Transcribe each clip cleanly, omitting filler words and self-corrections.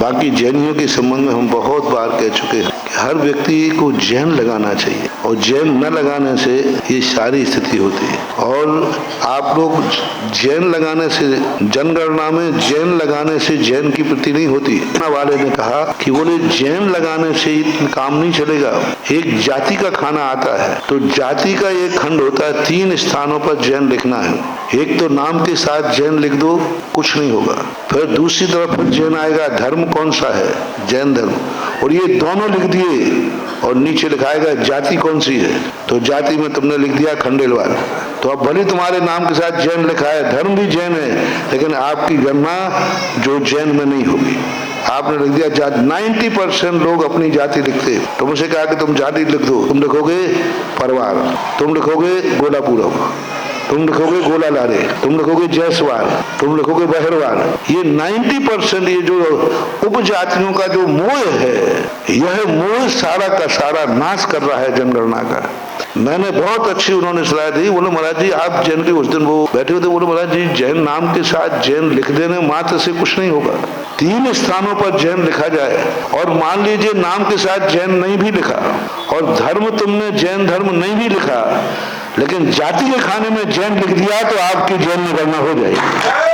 बाकी जैनियों के संबंध में हम बहुत बार कह चुके हैं कि हर व्यक्ति को जैन लगाना चाहिए, और जैन न लगाने से ये सारी स्थिति होती है। और आप लोग जैन लगाने से, जनगणना में जैन लगाने से जैन की प्रति नहीं होती। वाले ने कहा कि बोले जैन लगाने से काम नहीं चलेगा, एक जाति का खाना आता है, तो जाति का एक खंड होता है, 3 स्थानों पर जैन लिखना है। एक तो नाम के साथ जैन लिख दो, कुछ नहीं होगा। फिर दूसरी तरफ फिर जैन आएगा, धर्म कौन सा है, जैन धर्म, और ये दोनों लिख दिए, और नीचे लिखाएगा जाति कौन सी है, तो जाति में तुमने लिख दिया खंडेलवाल। तो अब भले तुम्हारे नाम के साथ जैन लिखा है, धर्म भी जैन है, लेकिन आपकी गणना जो जैन में नहीं होगी। आपने लिख दिया जाति। 90% लोग अपनी जाति लिखते, तो मुझसे कहा कि तुम जाति लिख दो, तुम लिखोगे परवार, तुम लिखोगे गोलापुरम, तुम लिखोगे गोला लारे, तुम लिखोगे जयसवाल, तुम लिखोगे बहरवाल। ये 90% ये जो उपजातियों का जो मोह है, यह मोह सारा का सारा नाश कर रहा है जनगणना का। मैंने बहुत अच्छी उन्होंने सलाह दी, बोले महाराज जी आप जैन के, उस दिन वो बैठे हुए थे, बोले महाराज जी जैन नाम के साथ जैन लिख देने मात्र से कुछ नहीं होगा, 3 स्थानों पर जैन लिखा जाए, और मान लीजिए नाम के साथ जैन नहीं भी लिखा, और धर्म तुमने जैन धर्म नहीं भी लिखा, लेकिन जाति के खाने में जैन लिख दिया, तो आपकी जैन में गणना हो जाएगी।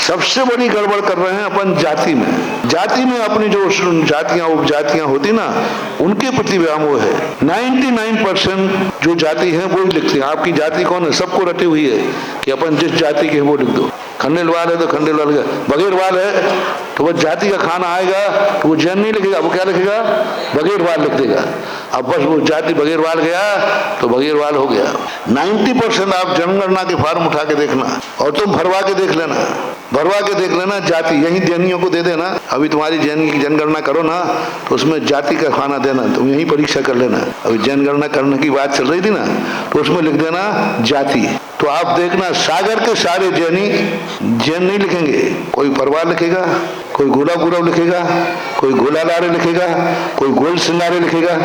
सबसे बड़ी गड़बड़ कर रहे हैं अपन जाति में। जाति में अपनी जो जातियां उपजातियां होती ना, उनके प्रति व्यामोह है। 99% जो जाति है वो ही लिखते हैं। आपकी जाति कौन है, सबको रटी हुई है कि अपन जिस जाति के वो लिख दो। खंडेलवाल है तो खंडेलवाल का, बघेरवाल है तो वो जाति का खाना आएगा तो वो जैन नहीं लिखेगा, वो क्या लिखेगा, बघेरवाल लिख देगा। अब बस वो जाति बघेरवाल गया तो बघेरवाल हो गया। 90% आप जनगणना के फॉर्म उठा के देखना, और तुम भरवा के देख लेना, भरवा के देख लेना, जाति यही जैनियों को दे देना। अभी तुम्हारी जैन की जनगणना करो ना, तो उसमें जाति का खाना देना, तुम यही परीक्षा कर लेना। अभी जनगणना करने की बात चल रही थी ना, तो उसमें लिख देना जाति। तो आप देखना सागर के सारे जैनी जैन नहीं लिखेंगे, कोई परवार लिखेगा, कोई गोला गुरव लिखेगा, कोई गोला लारे लिखेगा, कोई गोल सिंगारे लिखेगा,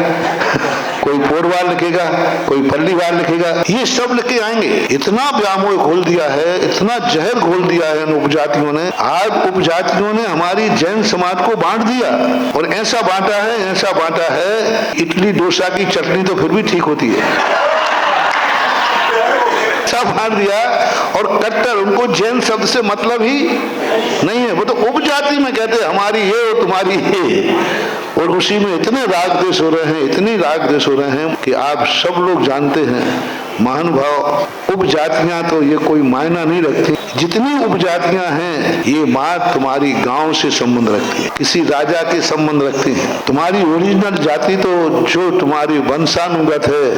कोई पोरवाल लिखेगा, कोई पल्लीवाल लिखेगा, ये सब लिख के आएंगे। इतना व्यामोह खोल दिया है, इतना जहर घोल दिया है इन उपजातियों ने। आज उपजातियों ने हमारी जैन समाज को बांट दिया, और ऐसा बांटा है, ऐसा बांटा है, इडली डोसा की चटनी तो फिर भी ठीक होती है, बांट दिया। और कट्टर, उनको जैन शब्द से मतलब ही नहीं है, वो तो उपजाति में कहते हैं हमारी ये और तुम्हारी ये, और उसी में इतने राग द्वेष हो रहे हैं, इतनी राग द्वेष हो रहे हैं कि आप सब लोग जानते हैं महानुभाव, उपजातियां तो ये कोई मायना नहीं रखती। जितनी उपजातियां हैं ये मात्र तुम्हारी गांव से संबंध रखती है, किसी राजा के संबंध रखती है। तुम्हारी ओरिजिनल जाति तो जो तुम्हारी वंशानुगत है,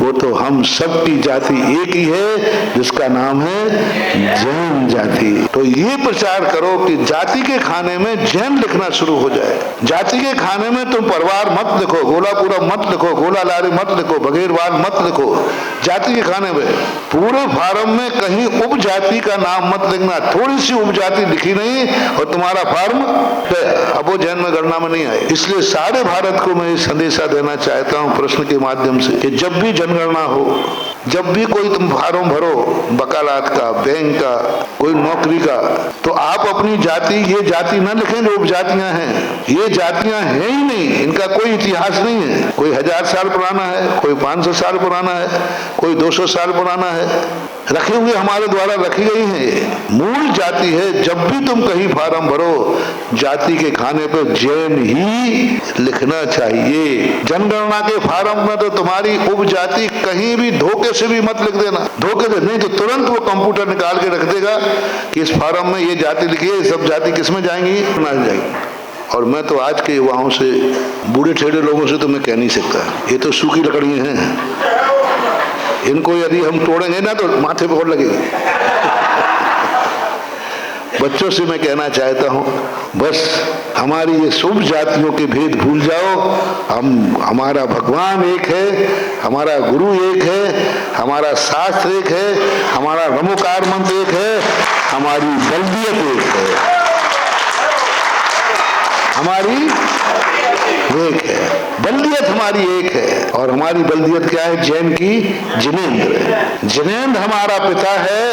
वो तो हम सबकी जाति एक ही है, जिसका नाम है जैन जाति। तो ये प्रचार करो कि जाति के खाने में जैन लिखना शुरू हो जाए। जाति के खाने में तुम परवार मत लिखो, गोलापुरम मत लिखो, गोला लारे मत लिखो, बघेरवाल मत लिखो। जाति के खाने में पूरे फार्म में कहीं उपजाति का नाम मत लिखना। थोड़ी सी उपजाति लिखी नहीं और तुम्हारा फार्म अब वो जैन में गणना में नहीं आए। इसलिए सारे भारत को मैं संदेशा देना चाहता हूँ प्रश्न के माध्यम से कि जब भी जनगणना हो, जब भी कोई तुम फार्म भरो, वकालत का, बैंक का, कोई नौकरी का, तो आप अपनी जाति, ये जाति न लिखें जो उपजातियां हैं। ये जातियां हैं ही नहीं, इनका कोई इतिहास नहीं है। कोई 1000 साल पुराना है, कोई 500 साल पुराना है, कोई 200 साल पुराना है, रखे हुए हमारे द्वारा रखी गई है। मूल जाति है। जब भी तुम कहीं फार्म भरो, जाति के खाने पर जैन ही लिखना चाहिए। जनगणना के फार्म में तो तुम्हारी उपजाति कहीं भी धोखे से भी मत लिख देना। धोखे से नहीं तो तुरंत वो कंप्यूटर निकाल के रख देगा कि इस फार्म में ये जाति लिखी है, सब जाति किस में जाएंगी, ना जाएंगी। और मैं तो आज के युवाओं से, बूढ़े ठेढ़े लोगों से तो मैं कह नहीं सकता, ये तो सूखी लकड़ियां हैं, इनको यदि हम तोड़ेंगे ना तो माथे पे और लगेगी। बच्चों से मैं कहना चाहता हूँ, बस हमारी ये शुभ जातियों के भेद भूल जाओ। हमारा भगवान एक है, हमारा गुरु एक है, हमारा शास्त्र एक है, हमारा नमोकार मंत्र एक है, हमारी बल्दियत एक है, हमारी एक है। बल्दियत हमारी एक है। और हमारी बल्दियत क्या है? जैन की जिनेंद्र। जिनेंद्र हमारा पिता है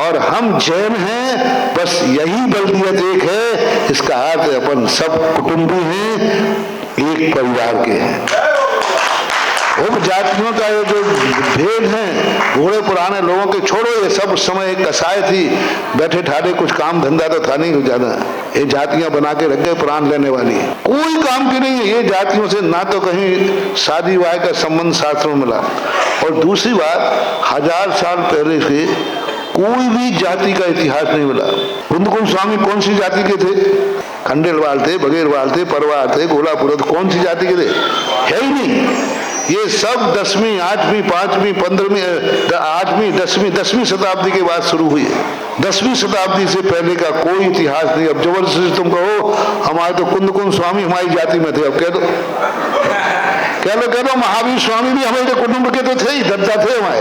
और हम जैन हैं, बस यही बल्दियत एक है। इसका अर्थ अपन सब कुटुंबी हैं, एक परिवार के हैं। उपजातियों का ये जो भेद है, बूढ़े पुराने लोगों के छोड़ो, ये सब उस समय एक कसाय थी, बैठे ठाड़े कुछ काम धंधा तो था नहीं ज्यादा। ये जातियां बना के रख गए प्राण लेने वाली, कोई काम की नहीं है। ये जातियों से ना तो कहीं शादी विवाह का संबंध शास्त्रों में मिला, और दूसरी बात 1000 साल पहले से कोई भी जाति का इतिहास नहीं मिला। कुंदकुंड स्वामी कौन सी जाति के थे? खंडेलवाल थे, बघेलवाल थे, परवार थे, गोलापुर, कौन सी जाति के थे? है ही नहीं। ये सब 10वीं, 8वीं, 5वीं, 15वीं, 8वीं, 10वीं शताब्दी के बाद शुरू हुई है। 10वीं शताब्दी से पहले का कोई इतिहास नहीं। अब जबरदस्ती तुम कहो हमारे तो कुंदकुंड स्वामी हमारी जाति में थे, अब कह दो महावीर स्वामी भी हमारे कुटुंब के तो थे ही, दत्ता थे हमारे।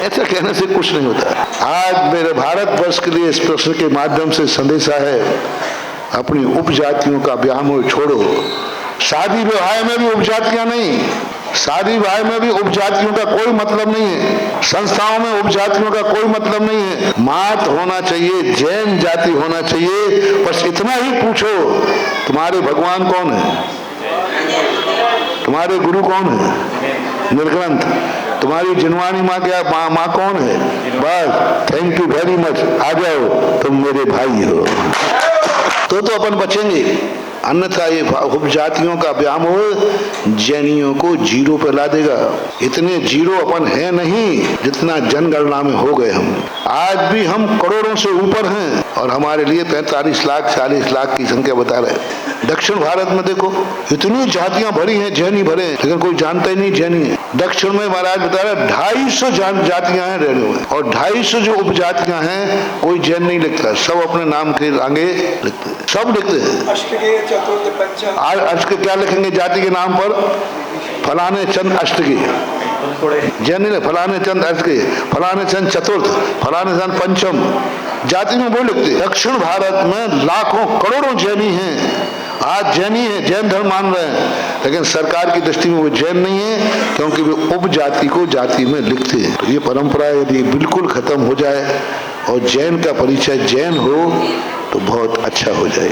ऐसा कहने से कुछ नहीं होता। आज मेरे भारतवर्ष के लिए इस प्रश्न के माध्यम से संदेशा है, अपनी उपजातियों का व्यामोह छोड़ो। शादी विवाह में भी उपजातियां नहीं, शादी विवाह में भी उपजातियों का कोई मतलब नहीं है, संस्थाओं में उपजातियों का कोई मतलब नहीं है। मात होना चाहिए, जैन जाति होना चाहिए। बस इतना ही पूछो, तुम्हारे भगवान कौन है? तुम्हारे गुरु कौन है? निर्ग्रंथ। तुम्हारी जिनवानी माँ क्या माँ कौन है? बस, थैंक यू वेरी मच, आ जाओ, तुम मेरे भाई हो। तो अपन बचेंगे, अन्यथा ये उपजातियों का व्यामोह जैनियों को जीरो पे ला देगा। इतने जीरो अपन है नहीं जितना जनगणना में हो गए हम। आज भी हम करोड़ों से ऊपर हैं, और हमारे लिए 45 लाख 40 लाख की संख्या बता रहे हैं। दक्षिण भारत में देखो, इतनी जातियां भरी हैं, जैनी भरे हैं, लेकिन कोई जानता ही नहीं जैनी है। दक्षिण में महाराज बता रहे 250 जातियां हैं रहने में, और 250 जो उपजातियां हैं कोई जैन नहीं लिखता, सब अपने नाम के आगे लिखते हैं, सब लिखते हैं। आज अष्ट क्या लिखेंगे जाति के नाम पर? फलाने चंद अष्टकी, जैन नहीं, फलाने चंद अष्टकी, फलाने चंद चतुर्थ, फलाने चंद पंचम, जाति में वो लिखते। दक्षिण भारत में लाखों करोड़ों जैनी हैं, आज जैनी है, जैन धर्म मान रहे हैं, लेकिन सरकार की दृष्टि में वो जैन नहीं है, क्योंकि वे उपजाति को जाति में लिखते हैं। तो ये परंपरा यदि बिल्कुल खत्म हो जाए और जैन का परिचय जैन हो तो बहुत अच्छा हो जाए।